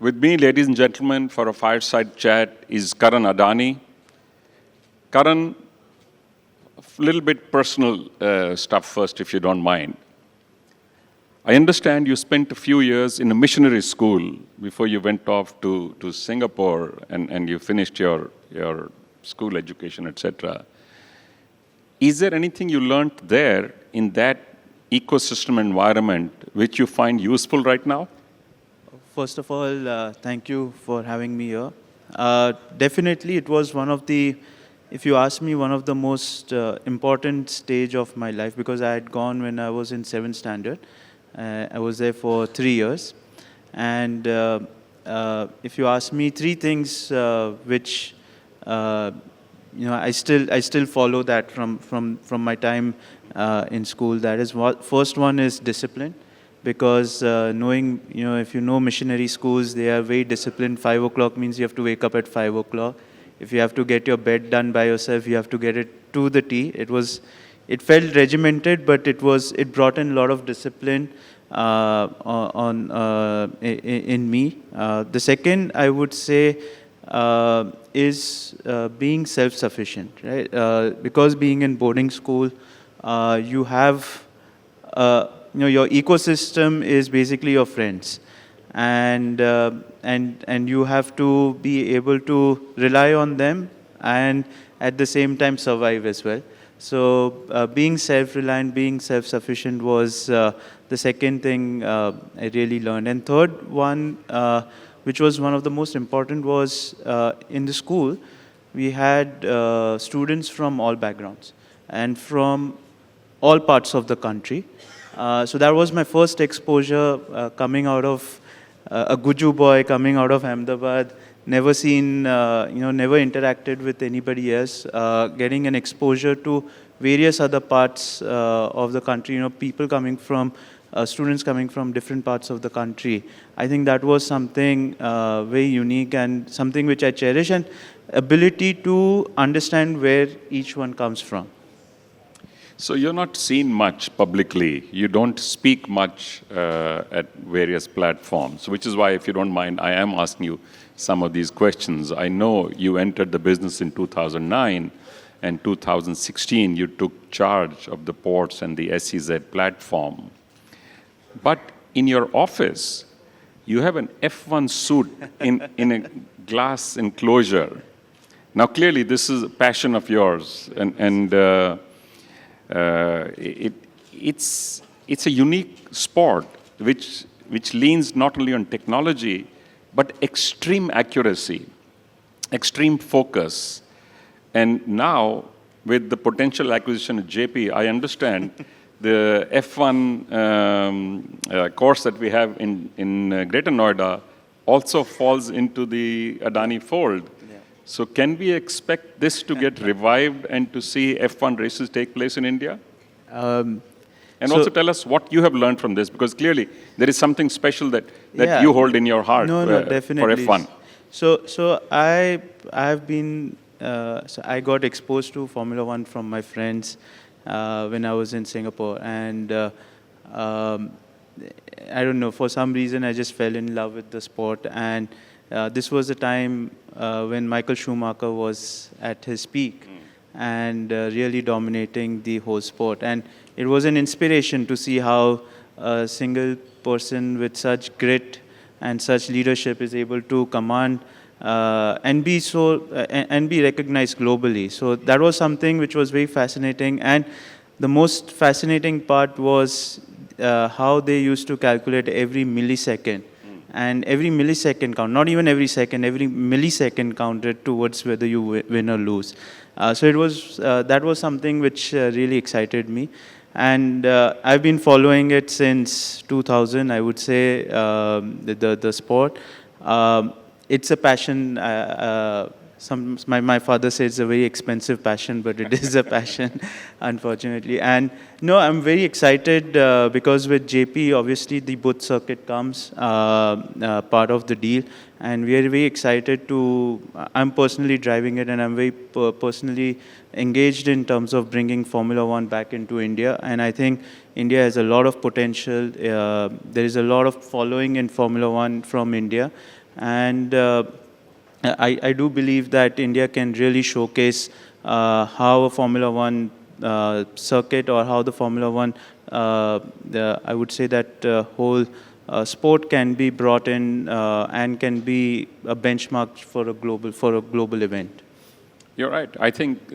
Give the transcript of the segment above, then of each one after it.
With me, ladies and gentlemen, for a fireside chat is Karan Adani. Karan, a little bit personal stuff first, if you don't mind. I understand you spent a few years in a missionary school before you went off to Singapore and you finished your school education, etc. Is there anything you learned there in that ecosystem environment which you find useful right now? First of all, thank you for having me here. Definitely, it was one of the, if you ask me, one of the most important stage of my life, because I had gone when I was in 7th standard. I was there for 3 years. And if you ask me, 3 things which I still follow that from my time in school. That is first one is discipline. Because knowing, if you know missionary schools, they are very disciplined. 5 o'clock means you have to wake up at 5 o'clock. If you have to get your bed done by yourself, you have to get it to the T. It felt regimented, but it brought in a lot of discipline in me. The second, I would say, is being self-sufficient, right? Because being in boarding school, you have your ecosystem is basically your friends, and you have to be able to rely on them and at the same time survive as well. So being self-reliant, being self-sufficient was the second thing I really learned. And third one, which was one of the most important, was in the school we had students from all backgrounds and from all parts of the country. So that was my first exposure coming out of a Guju boy, coming out of Ahmedabad, never seen, never interacted with anybody else, getting an exposure to various other parts of the country, people coming from, students coming from different parts of the country. I think that was something very unique and something which I cherish, and ability to understand where each one comes from. So you're not seen much publicly. You don't speak much at various platforms, which is why, if you don't mind, I am asking you some of these questions. I know you entered the business in 2009, and 2016 you took charge of the ports and the SEZ platform. But in your office, you have an F1 suit in a glass enclosure. Now, clearly, this is a passion of yours, and it's a unique sport which leans not only on technology but extreme accuracy, extreme focus. And now, with the potential acquisition of JP, I understand the F1 course that we have in Greater Noida also falls into the Adani fold. So can we expect this to get revived and to see F1 races take place in India? And also tell us what you have learned from this, because clearly there is something special that you hold in your heart definitely. for F1. So I got exposed to Formula One from my friends when I was in Singapore, and I don't know, for some reason I just fell in love with the sport, and this was the time when Michael Schumacher was at his peak and really dominating the whole sport. And it was an inspiration to see how a single person with such grit and such leadership is able to command and be recognized globally. So that was something which was very fascinating. And the most fascinating part was how they used to calculate every millisecond. And every millisecond count, not even every second, every millisecond counted towards whether you win or lose. So it was that was something which really excited me. And I've been following it since 2000, I would say, the sport. It's a passion. My father says it's a very expensive passion, but it is a passion, unfortunately. And no, I'm very excited because with JP, obviously the booth circuit comes part of the deal, and we are very excited to. I'm personally driving it, and I'm very personally engaged in terms of bringing Formula One back into India. And I think India has a lot of potential. There is a lot of following in Formula One from India. And I do believe that India can really showcase how a Formula One circuit, or how the Formula One, I would say that whole sport can be brought in and can be a benchmark for a global event. You're right. I think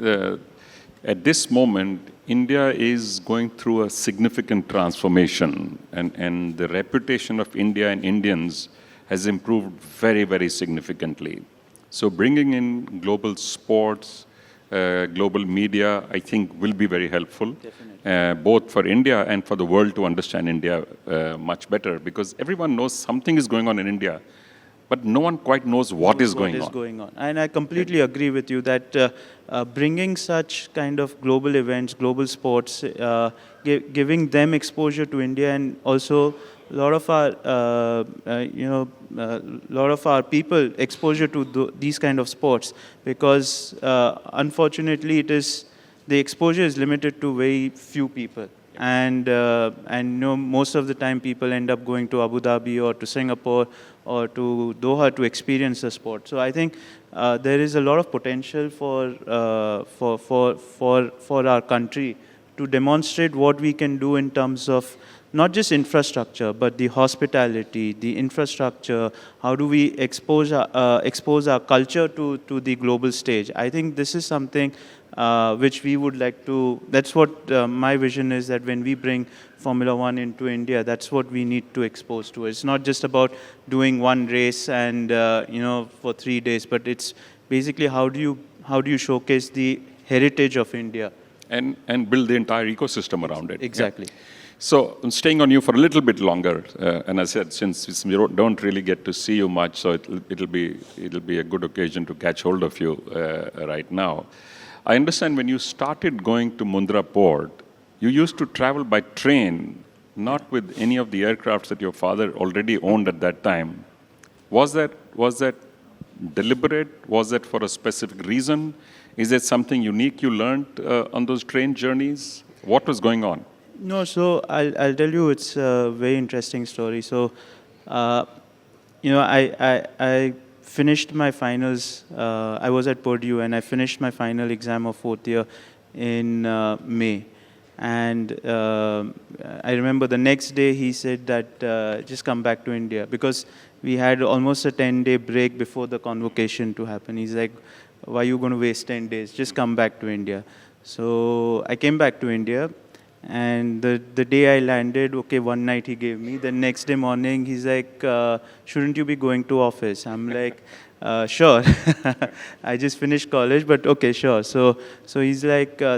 at this moment, India is going through a significant transformation, and the reputation of India and Indians has improved very, very significantly. So bringing in global sports, global media, I think will be very helpful, both for India and for the world to understand India much better, because everyone knows something is going on in India, but no one quite knows what is going on. And I completely agree with you that bringing such kind of global events, global sports, giving them exposure to India, and also a lot of our, lot of our people exposure to these kind of sports, because unfortunately the exposure is limited to very few people. And most of the time people end up going to Abu Dhabi or to Singapore or to Doha to experience the sport. So I think there is a lot of potential for our country to demonstrate what we can do in terms of not just infrastructure, but the hospitality, the infrastructure. How do we expose our culture to the global stage? I think this is something which we would like to, that's what my vision is, that when we bring Formula One into India, that's what we need to expose to. It's not just about doing one race and, for 3 days, but it's basically how do you showcase the heritage of India? And build the entire ecosystem around it. Exactly. Yeah. So I'm staying on you for a little bit longer, and I said, since we don't really get to see you much, so it'll be a good occasion to catch hold of you right now. I understand when you started going to Mundra Port, you used to travel by train, not with any of the aircrafts that your father already owned at that time. Was that deliberate? Was that for a specific reason? Is there something unique you learned on those train journeys? What was going on? No, so I'll tell you, it's a very interesting story. So, I finished my finals. I was at Purdue, and I finished my final exam of 4th year in May. And I remember the next day he said that just come back to India, because we had almost a 10-day break before the convocation to happen. He's like, why are you going to waste 10 days? Just come back to India. So I came back to India. And the day I landed, okay, one night he gave me. The next day morning, he's like, shouldn't you be going to office? I'm like, sure. I just finished college, but okay, sure. So he's like, I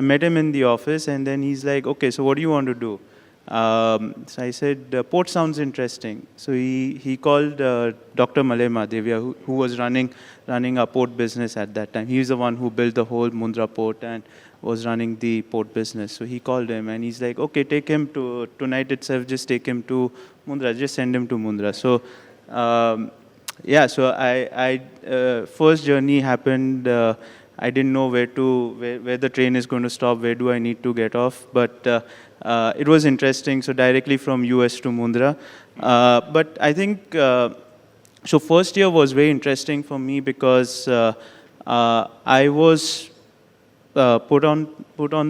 met him in the office, and then he's like, okay, so what do you want to do? So I said, port sounds interesting. So he called Dr. Malema Devya, who was running our port business at that time. He was the one who built the whole Mundra port and was running the port business. So he called him, and he's like, okay, take him to, tonight itself, just take him to Mundra, just send him to Mundra. So, so I first journey happened, I didn't know where the train is going to stop, where do I need to get off, but it was interesting, so directly from US to Mundra. But I think, so first year was very interesting for me, because I was put on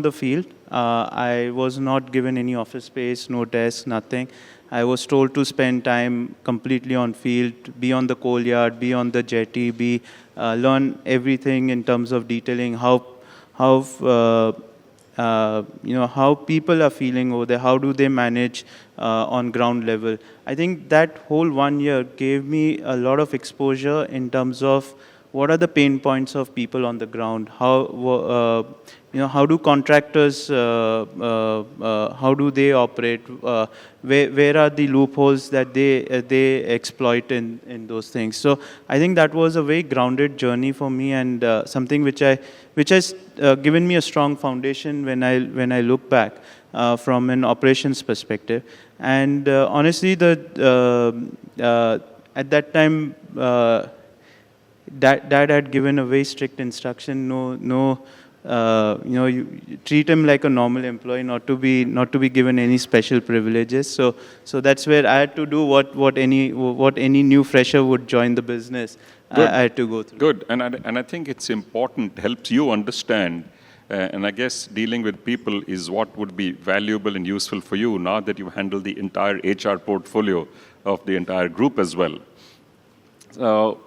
the field. I was not given any office space, no desk, nothing. I was told to spend time completely on field, be on the coal yard, be on the jetty, learn everything in terms of detailing, how people are feeling over there, how do they manage on ground level. I think that whole 1 year gave me a lot of exposure in terms of what are the pain points of people on the ground, how do contractors, how do they operate, where are the loopholes that they exploit in those things. So I think that was a very grounded journey for me, and something which has given me a strong foundation when I look back from an operations perspective. And honestly, at that time, Dad had given a very strict instruction: no you treat him like a normal employee, not to be given any special privileges. So that's where I had to do what any new fresher would join the business. I had to go through. Good. And I think it's important, helps you understand. And I guess dealing with people is what would be valuable and useful for you now that you handle the entire HR portfolio of the entire group as well. So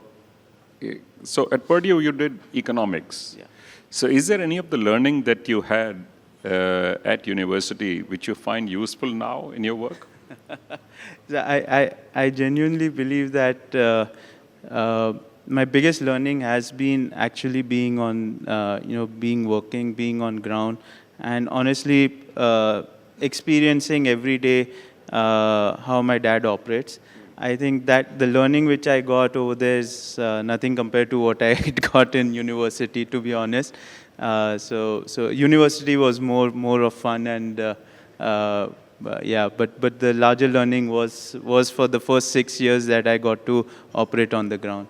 at Purdue, you did economics. Yeah. So is there any of the learning that you had at university which you find useful now in your work? I genuinely believe that my biggest learning has been actually being on, being on ground, and honestly experiencing every day how my dad operates. I think that the learning which I got over there is nothing compared to what I got in university, to be honest. So university was more of fun, and but the larger learning was for the first 6 years that I got to operate on the ground.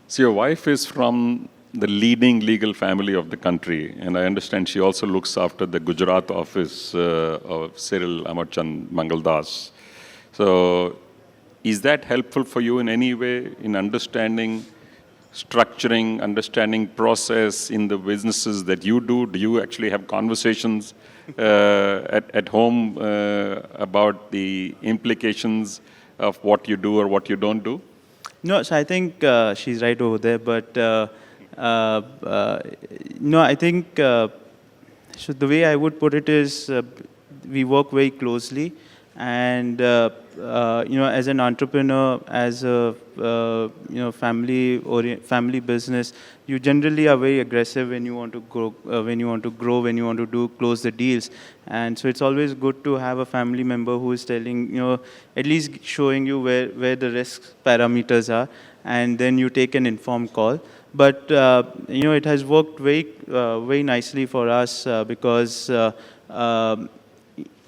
So your wife is from the leading legal family of the country, and I understand she also looks after the Gujarat office of Cyril Amarchand Mangaldas. So is that helpful for you in any way in understanding structuring, understanding process in the businesses that you do? Do you actually have conversations at home about the implications of what you do or what you don't do? No, so I think she's right over there, but no, I think so the way I would put it is we work very closely, and as an entrepreneur, as a family business, you generally are very aggressive when you want to grow, when you want to close the deals. And so it's always good to have a family member who is telling, at least showing you where the risk parameters are, and then you take an informed call. But it has worked very nicely for us because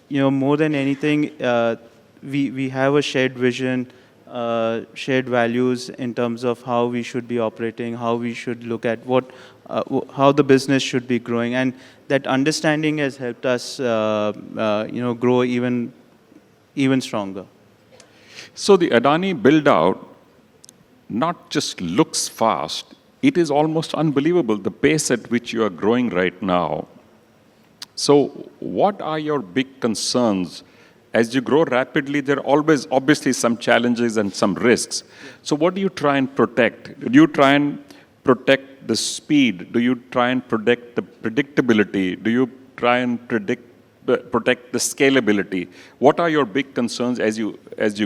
more than anything, we have a shared vision, shared values in terms of how we should be operating, how we should look at how the business should be growing, and that understanding has helped us, grow even stronger. So the Adani build-out not just looks fast, it is almost unbelievable, the pace at which you are growing right now. So what are your big concerns? As you grow rapidly, there are always obviously some challenges and some risks. So what do you try and protect? Do you try and protect the speed? Do you try and protect the predictability? Do you try and protect the scalability? What are your big concerns as you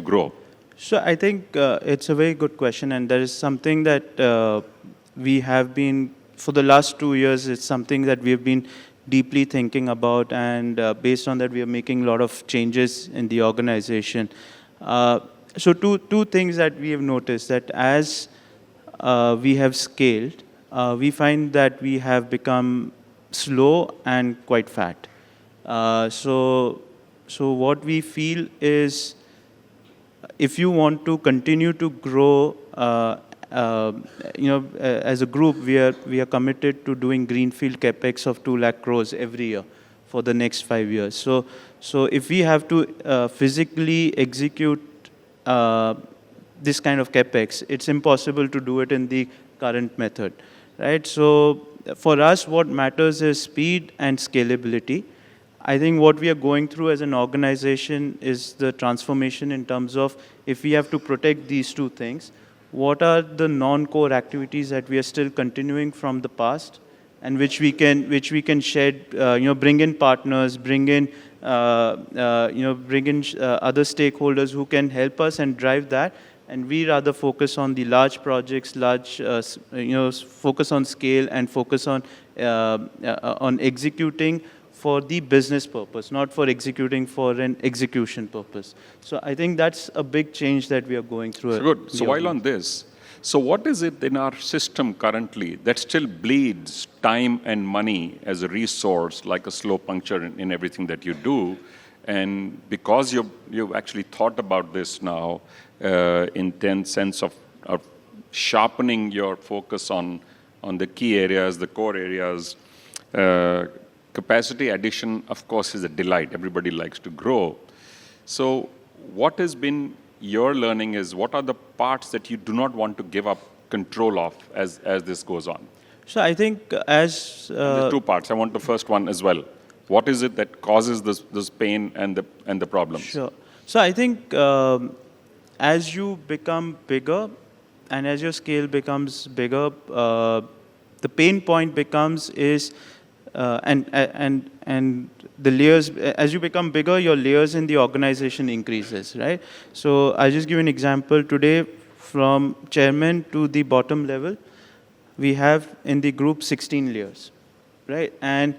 grow? So I think it's a very good question, and there is something that we have been, for the last 2 years, it's something that we have been deeply thinking about, and based on that, we are making a lot of changes in the organization. So two things that we have noticed, that as we have scaled, we find that we have become slow and quite fat. So what we feel is, if you want to continue to grow, as a group, we are committed to doing greenfield capex of 2 lakh crores every year for the next 5 years. So if we have to physically execute this kind of capex, it's impossible to do it in the current method, right? So for us, what matters is speed and scalability. I think what we are going through as an organization is the transformation in terms of, if we have to protect these two things, what are the non-core activities that we are still continuing from the past, and which we can shed, bring in partners, bring in other stakeholders who can help us and drive that, and we rather focus on the large projects, focus on scale, and focus on executing for the business purpose, not for executing for an execution purpose. So I think that's a big change that we are going through. So good. So while on this, so what is it in our system currently that still bleeds time and money as a resource, like a slow puncture in everything that you do? And because you've actually thought about this now, in the sense of sharpening your focus on on the key areas, the core areas. Capacity addition, of course, is a delight. Everybody likes to grow. So what has been your learning is what are the parts that you do not want to give up control of as this goes on? So I think as... There's two parts. I want the first one as well. What is it that causes this pain and the problems? Sure. So I think as you become bigger and as your scale becomes bigger, the pain point becomes is and the layers, as you become bigger, your layers in the organization increases, right? So I'll just give an example. Today, from chairman to the bottom level, we have in the group 16 layers, right? And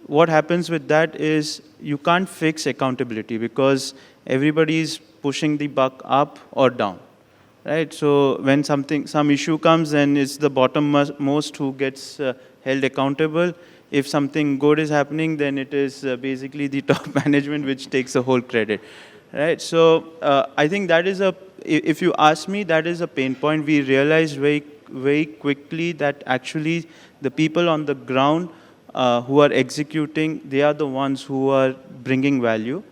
what happens with that is you can't fix accountability because everybody is pushing the buck up or down, right? So when some issue comes, then it's the bottom most who gets held accountable. If something good is happening, then it is basically the top management which takes the whole credit, right? So I think that is if you ask me, that is a pain point. We realized very quickly that actually the people on the ground who are executing, they are the ones who are bringing value.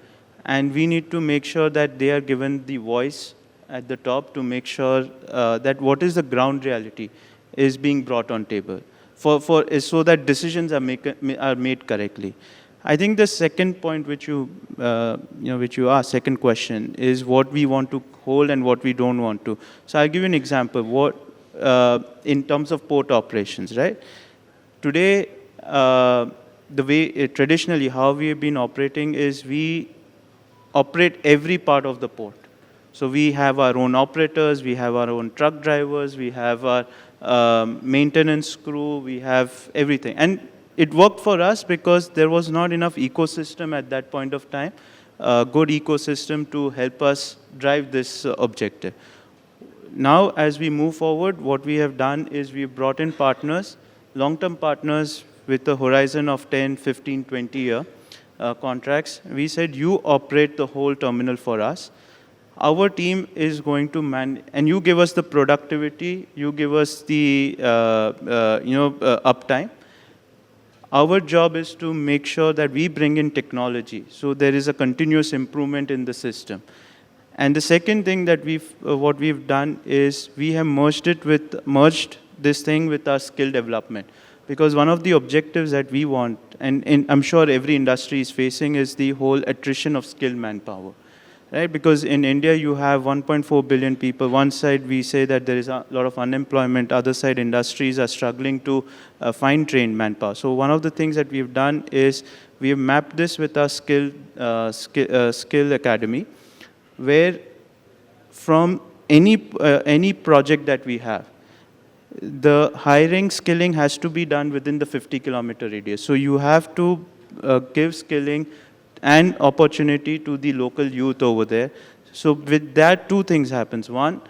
And we need to make sure that they are given the voice at the top to make sure that what is the ground reality is being brought on table so that decisions are made correctly. I think the second point which you asked, second question, is what we want to hold and what we don't want to. So I'll give you an example. What in terms of port operations, right? Today, the way traditionally how we have been operating is we operate every part of the port. So we have our own operators, we have our own truck drivers, we have our maintenance crew, we have everything. And it worked for us because there was not enough ecosystem at that point of time, good ecosystem to help us drive this objective. Now, as we move forward, what we have done is we've brought in partners, long-term partners with a horizon of 10, 15, 20-year contracts. We said, you operate the whole terminal for us. Our team is going to and you give us the productivity, you give us the uptime. Our job is to make sure that we bring in technology, so there is a continuous improvement in the system. And the second thing that what we've done is we have merged this thing with our skill development. Because one of the objectives that we want, and I'm sure every industry is facing, is the whole attrition of skilled manpower. Right? Because in India, you have 1.4 billion people. One side, we say that there is a lot of unemployment. Other side, industries are struggling to find trained manpower. So one of the things that we've done is we have mapped this with our skill academy, where from any project that we have, the hiring, skilling has to be done within the 50-kilometer radius. So you have to give skilling and opportunity to the local youth over there. So with that, two things happens. One,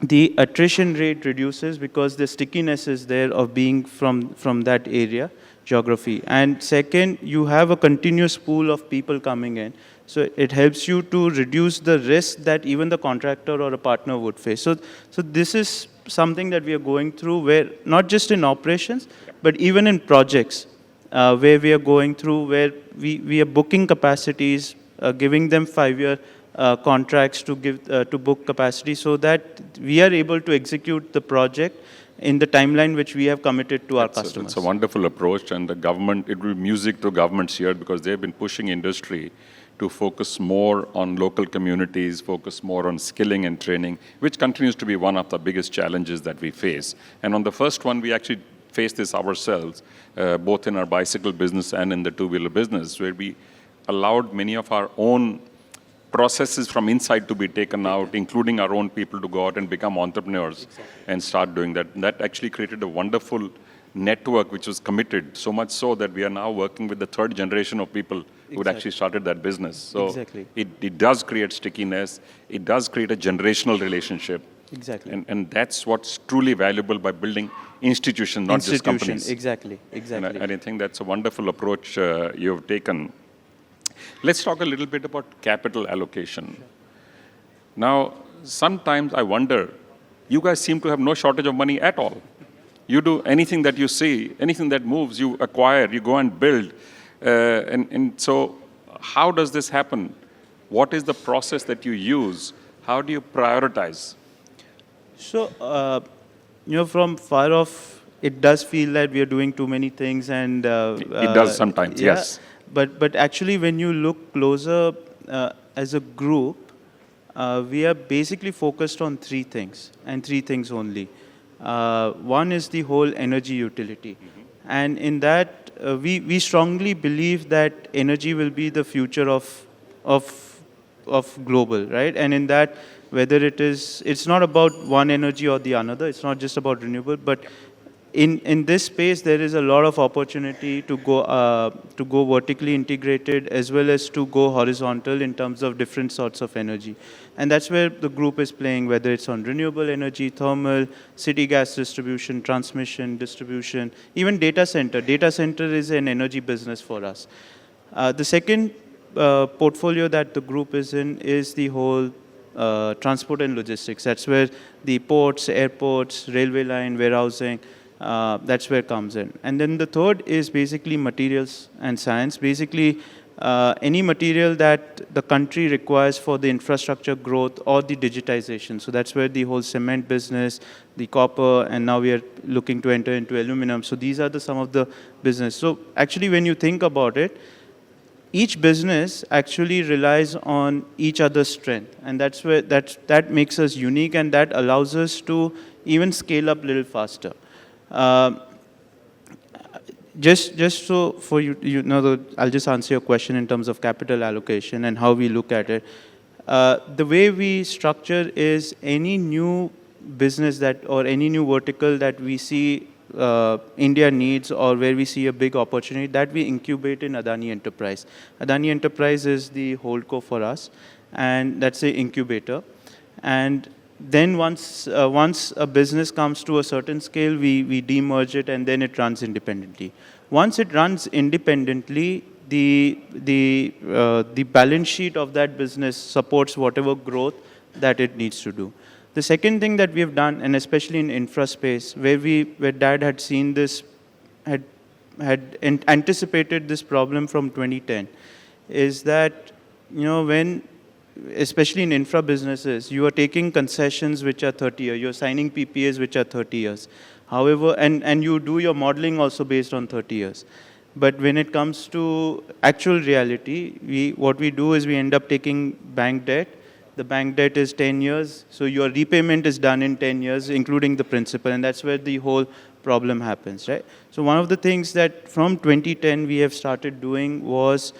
the attrition rate reduces because the stickiness is there of being from that area, geography. And second, you have a continuous pool of people coming in. So it helps you to reduce the risk that even the contractor or a partner would face. So this is something that we are going through, where not just in operations, but even in projects, where we are going through, where we are booking capacities, giving them 5-year contracts to book capacity, so that we are able to execute the project in the timeline which we have committed to our customers. It's a wonderful approach, and the government, it will be music to governments here, because they've been pushing industry to focus more on local communities, focus more on skilling and training, which continues to be one of the biggest challenges that we face. And on the first one, we actually face this ourselves, both in our bicycle business and in the two-wheeler business, where we allowed many of our own processes from inside to be taken out, including our own people to go out and become entrepreneurs and start doing that. And that actually created a wonderful network which was committed, so much so that we are now working with the third generation of people who had actually started that business. So it does create stickiness, it does create a generational relationship. Exactly. And that's what's truly valuable by building institutions, not just companies. Exactly. And I think that's a wonderful approach you've taken. Let's talk a little bit about capital allocation. Sure. Now, sometimes I wonder, you guys seem to have no shortage of money at all. You do anything that you see, anything that moves, you acquire, you go and build. And so how does this happen? What is the process that you use? How do you prioritize? So, from far off, it does feel that we are doing too many things, and It does sometimes, yeah. yes. But actually, when you look closer, as a group, we are basically focused on three things, and three things only. One is the whole energy utility, and in that, we strongly believe that energy will be the future of global, right? And in that, whether it's not about one energy or the another. It's not just about renewable, but in this space, there is a lot of opportunity to go vertically integrated as well as to go horizontal in terms of different sorts of energy, and that's where the group is playing. Whether it's on renewable energy, thermal, city gas distribution, transmission, distribution, even data center. Data center is an energy business for us. The second portfolio that the group is in is the whole transport and logistics. That's where the ports, airports, railway line, warehousing, that's where it comes in. And then the third is basically materials and science. Basically, any material that the country requires for the infrastructure growth or the digitization. So that's where the whole cement business, the copper, and now we are looking to enter into aluminum. So these are some of the business. So actually, when you think about it, each business actually relies on each other's strength, and that's where that makes us unique, and that allows us to even scale up a little faster. Just so for I'll just answer your question in terms of capital allocation and how we look at it. The way we structure is any new business or any new vertical that we see India needs, or where we see a big opportunity, that we incubate in Adani Enterprise. Adani Enterprise is the holdco for us, and that's the incubator. And then once a business comes to a certain scale, we demerge it, and then it runs independently. Once it runs independently, the balance sheet of that business supports whatever growth that it needs to do. The second thing that we have done, and especially in infra space, where Dad had seen this, had anticipated this problem from 2010, is that when, especially in infra businesses, you are taking concessions which are 30 years, you're signing PPAs which are 30 years. However, and you do your modeling also based on 30 years. But when it comes to actual reality, what we do is we end up taking bank debt. The bank debt is 10 years, so your repayment is done in 10 years, including the principal, and that's where the whole problem happens, right? So one of the things that from 2010 we have started doing was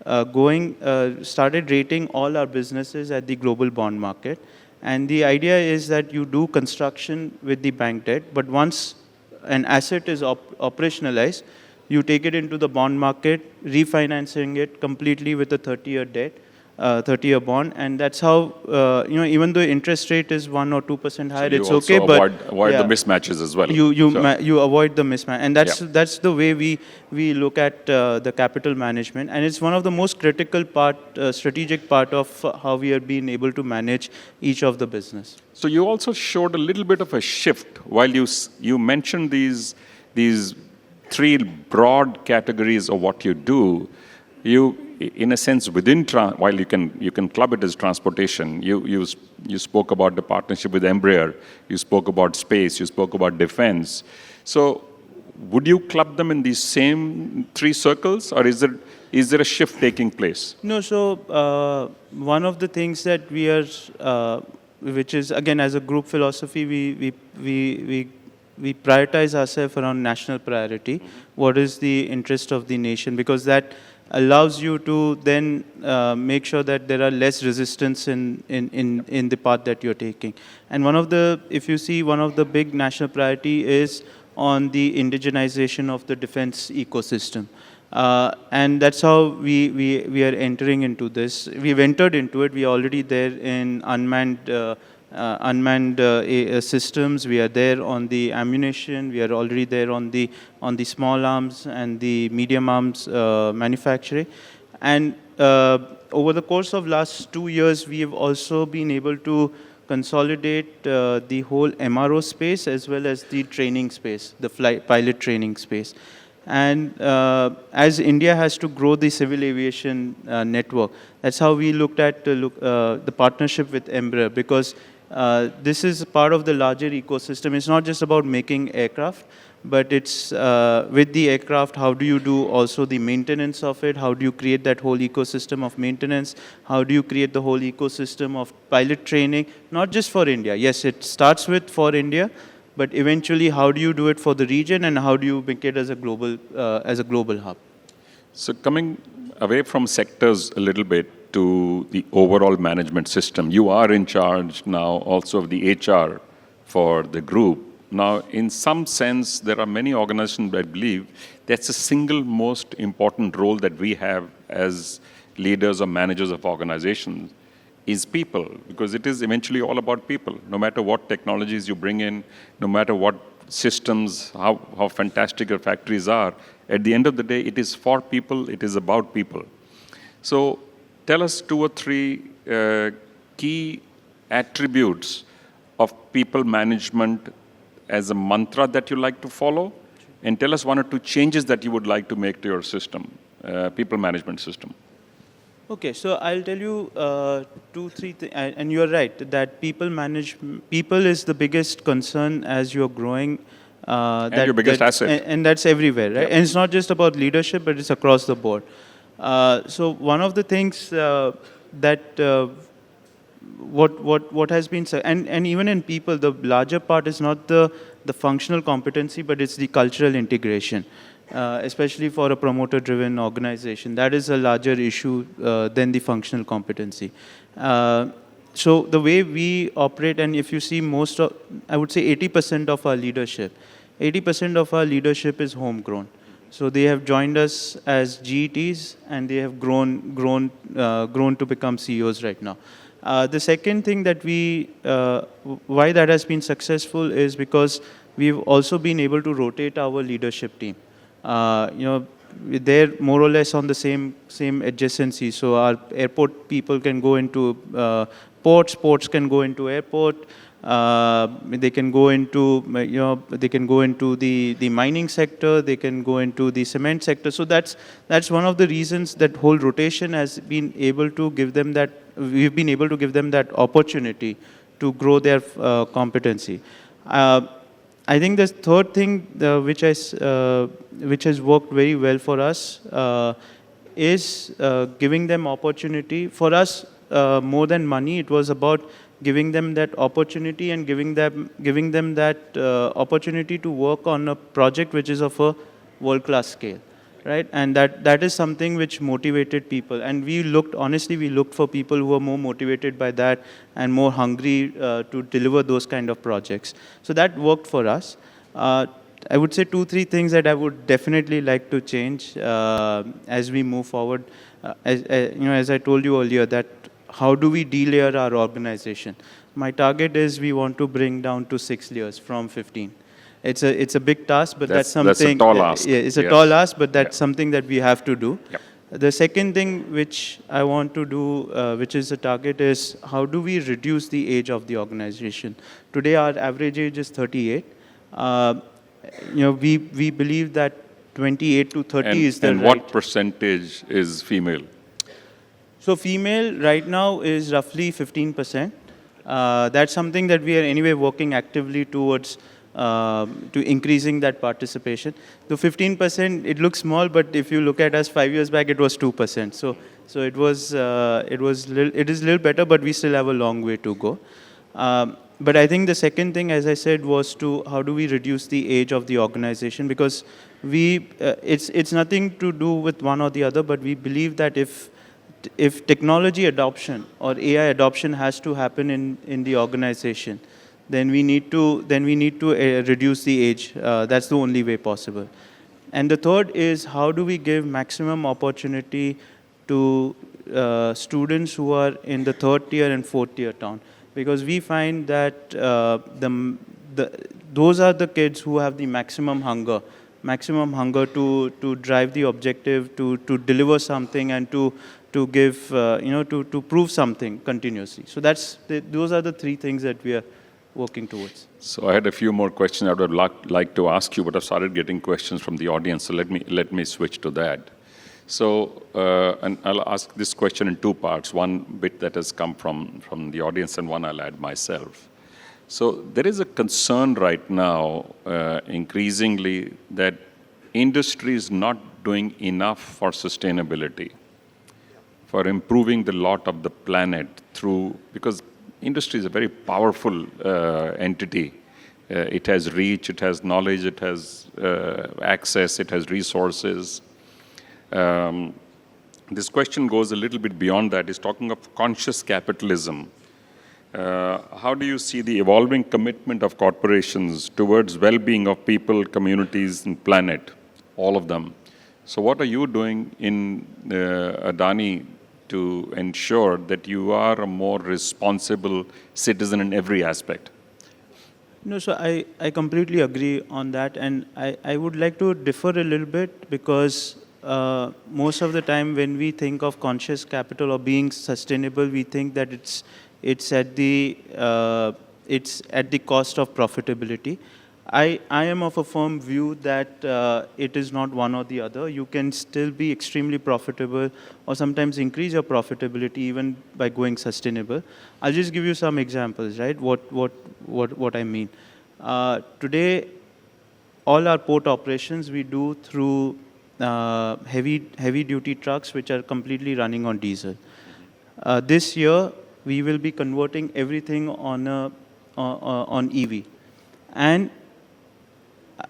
started rating all our businesses at the global bond market. And the idea is that you do construction with the bank debt, but once an asset is operationalized, you take it into the bond market, refinancing it completely with a 30-year debt, 30-year bond, and that's how, even though interest rate is 1 or 2% higher, it's okay, but avoid the mismatches as well. You avoid the mismatch, and that's the way we look at the capital management, and it's one of the most critical strategic part of how we are being able to manage each of the business. So you also showed a little bit of a shift while you mentioned these three broad categories of what you do. You, in a sense, while you can club it as transportation, you spoke about the partnership with Embraer, you spoke about space, you spoke about defense. So would you club them in these same three circles, or is there a shift taking place? No, so one of the things that we are, which is again as a group philosophy, we prioritize ourselves around national priority. What is the interest of the nation? Because that allows you to then make sure that there are less resistance in the path that you're taking. And if you see, one of the big national priority is on the indigenization of the defense ecosystem. And that's how we are entering into this. We've entered into it. We are already there in unmanned systems. We are there on the ammunition. We are already there on the small arms and the medium arms manufacturing. And over the course of last 2 years, we have also been able to consolidate the whole MRO space as well as the training space, the pilot training space. And as India has to grow the civil aviation network, that's how we looked at the partnership with Embraer, because this is part of the larger ecosystem. It's not just about making aircraft, but it's with the aircraft, how do you do also the maintenance of it? How do you create that whole ecosystem of maintenance? How do you create the whole ecosystem of pilot training? Not just for India. Yes, it starts with for India, but eventually, how do you do it for the region, and how do you make it as a global hub? So coming away from sectors a little bit to the overall management system, you are in charge now also of the HR for the group. Now, in some sense, there are many organizations that believe that's the single most important role that we have as leaders or managers of organizations is people, because it is eventually all about people. No matter what technologies you bring in, no matter what systems, how fantastic your factories are, at the end of the day, it is for people, it is about people. So tell us 2 or 3 key attributes of people management as a mantra that you like to follow, and tell us 1 or 2 changes that you would like to make to your system, people management system. Okay, so I'll tell you 2, 3 things, and you're right that people is the biggest concern as you're growing. And your biggest asset. And that's everywhere, right? Yep. And it's not just about leadership, but it's across the board. So one of the things that what has been said, and even in people, the larger part is not the functional competency, but it's the cultural integration. Especially for a promoter-driven organization. That is a larger issue than the functional competency. So the way we operate, and if you see I would say 80% of our leadership, 80% of our leadership is homegrown. So they have joined us as GETs, and they have grown to become CEOs right now. The second thing that why that has been successful is because we've also been able to rotate our leadership team. They're more or less on the same adjacency. So our airport people can go into ports can go into airport. They can go into the mining sector. They can go into the cement sector. So that's one of the reasons that whole rotation has been able to give them that. We've been able to give them that opportunity to grow their competency. I think the third thing which has worked very well for us is giving them opportunity. For us, more than money, it was about giving them that opportunity and giving them that opportunity to work on a project which is of a world-class scale, right? And that is something which motivated people. And we looked for people who were more motivated by that and more hungry to deliver those kind of projects. So that worked for us. I would say 2, 3 things that I would definitely like to change as we move forward. As I told you earlier, that how do we delayer our organization? My target is we want to bring down to 6 layers from 15. It's a big task, but that's something. That's a tall ask. Yeah, it's a tall ask, but that's something that we have to do. Yep. The second thing which I want to do, which is a target, is how do we reduce the age of the organization? Today, our average age is 38. We believe that 28 to 30 is the right. And what percentage is female? So female right now is roughly 15%. That's something that we are anyway working actively towards to increasing that participation. The 15%, it looks small, but if you look at us 5 years back, it was 2%. So it is a little better, but we still have a long way to go. But I think the second thing, as I said, was to how do we reduce the age of the organization? Because it's nothing to do with one or the other, but we believe that if technology adoption or AI adoption has to happen in the organization, then we need to reduce the age. That's the only way possible. And the third is how do we give maximum opportunity to students who are in the 3rd tier and 4th tier town, because we find that those are the kids who have the maximum hunger to drive the objective, to deliver something, and to to give, to prove something continuously. So those are the three things that we are working towards. So I had a few more questions I would like to ask you, but I've started getting questions from the audience, so let me switch to that. So, and I'll ask this question in two parts, one bit that has come from the audience and one I'll add myself. So there is a concern right now, increasingly, that industry is not doing enough for sustainability, for improving the lot of the planet through, because industry is a very powerful entity. It has reach, it has knowledge, it has access, it has resources. This question goes a little bit beyond that. It's talking of conscious capitalism. How do you see the evolving commitment of corporations towards well-being of people, communities, and planet, all of them? So what are you doing in Adani to ensure that you are a more responsible citizen in every aspect? No, so I completely agree on that, and I would like to differ a little bit, because most of the time when we think of conscious capital or being sustainable, we think that it's at the cost of profitability. I am of a firm view that it is not one or the other. You can still be extremely profitable, or sometimes increase your profitability even by going sustainable. I'll just give you some examples, right? What I mean. Today, all our port operations we do through heavy duty trucks which are completely running on diesel. This year, we will be converting everything on EV, and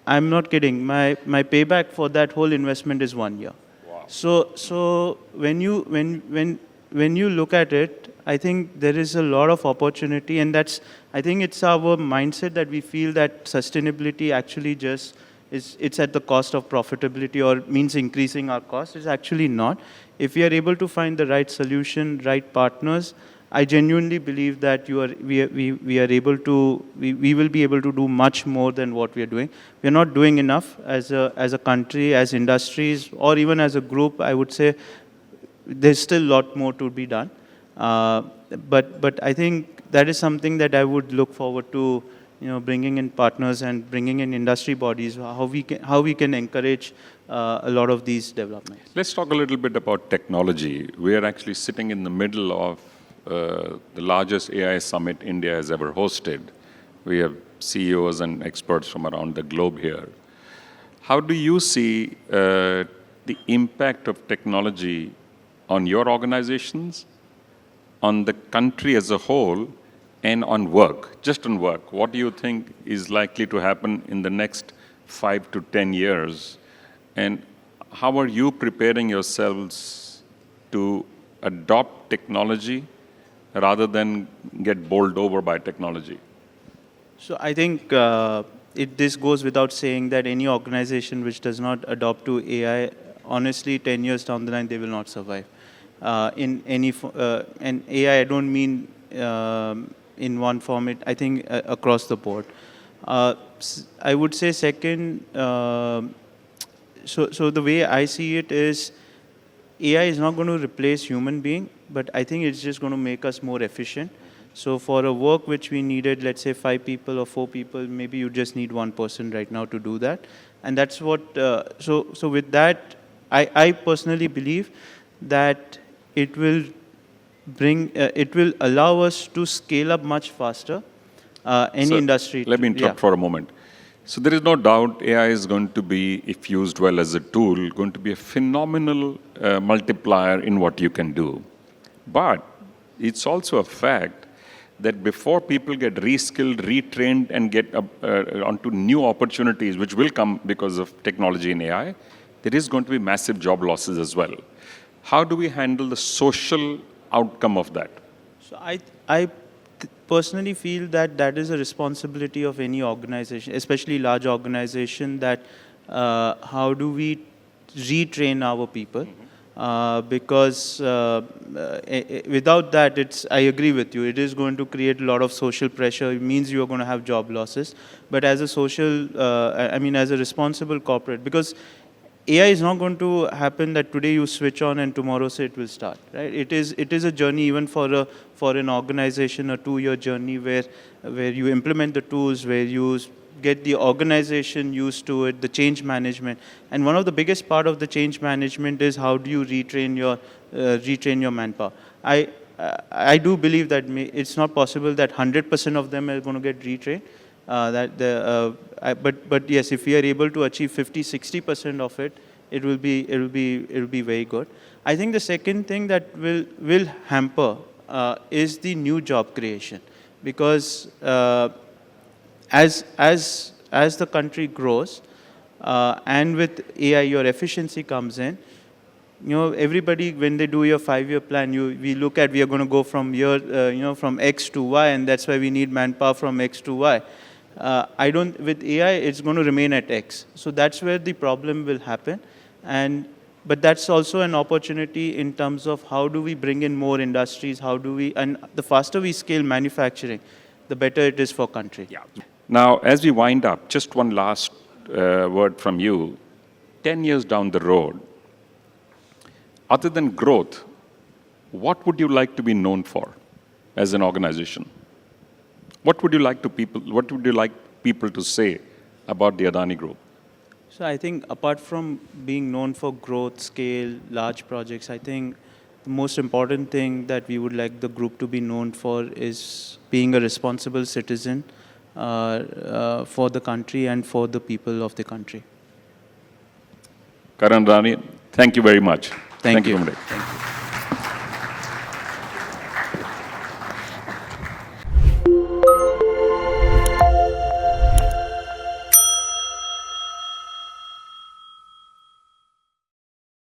I'm not kidding. My payback for that whole investment is 1 year. Wow. So when you look at it, I think there is a lot of opportunity, and I think it's our mindset that we feel that sustainability actually just it's at the cost of profitability or means increasing our cost. It's actually not. If we are able to find the right solution, right partners, I genuinely believe that we will be able to do much more than what we are doing. We are not doing enough as a country, as industries, or even as a group. I would say there's still a lot more to be done. But I think that is something that I would look forward to, bringing in partners and bringing in industry bodies, how we can encourage a lot of these developments. Let's talk a little bit about technology. We are actually sitting in the middle of the largest AI summit India has ever hosted. We have CEOs and experts from around the globe here. How do you see the impact of technology on your organizations, on the country as a whole, and on work, just on work? What do you think is likely to happen in the next 5 to 10 years? And how are you preparing yourselves to adopt technology rather than get bowled over by technology? So I think this goes without saying that any organization which does not adopt to AI, honestly, 10 years down the line, they will not survive. And AI, I don't mean in one format, I think across the board. I would say second, so the way I see it is, AI is not going to replace human being, but I think it's just going to make us more efficient. So for a work which we needed, let's say 5 people or 4 people, maybe you just need 1 person right now to do that. And that's what, so with that, I personally believe that it will allow us to scale up much faster, any industry. Let me interrupt for a moment. So there is no doubt AI is going to be, if used well as a tool, going to be a phenomenal multiplier in what you can do. But it's also a fact that before people get reskilled, retrained, and get onto new opportunities, which will come because of technology and AI, there is going to be massive job losses as well. How do we handle the social outcome of that? So I personally feel that is a responsibility of any organization, especially large organization, that how do we retrain our people? Because without that, I agree with you, it is going to create a lot of social pressure. It means you are going to have job losses. But as a as a responsible corporate, because AI is not going to happen that today you switch on and tomorrow say it will start, right? It is a journey even for an organization, a 2-year journey where you implement the tools, where you get the organization used to it, the change management. And one of the biggest part of the change management is how do you retrain your manpower. I do believe that it's not possible that 100% of them are going to get retrained. But yes, if we are able to achieve 50-60% of it, it will be very good. I think the second thing that will hamper is the new job creation, because as the country grows, and with AI, your efficiency comes in. Everybody, when they do your 5-year plan, we look at, we are going to go from from X to Y, and that's why we need manpower from X to Y. With AI, it's going to remain at X. So that's where the problem will happen. But that's also an opportunity in terms of how do we bring in more industries, and the faster we scale manufacturing, the better it is for country. Yeah. Now, as we wind up, just one last word from you. 10 years down the road, other than growth, what would you like to be known for as an organization? What would you like people to say about the Adani Group? So I think apart from being known for growth, scale, large projects, I think the most important thing that we would like the group to be known for is being a responsible citizen for the country and for the people of the country. Karan Adani, thank you very much. Thank you. Kumar. Thank you.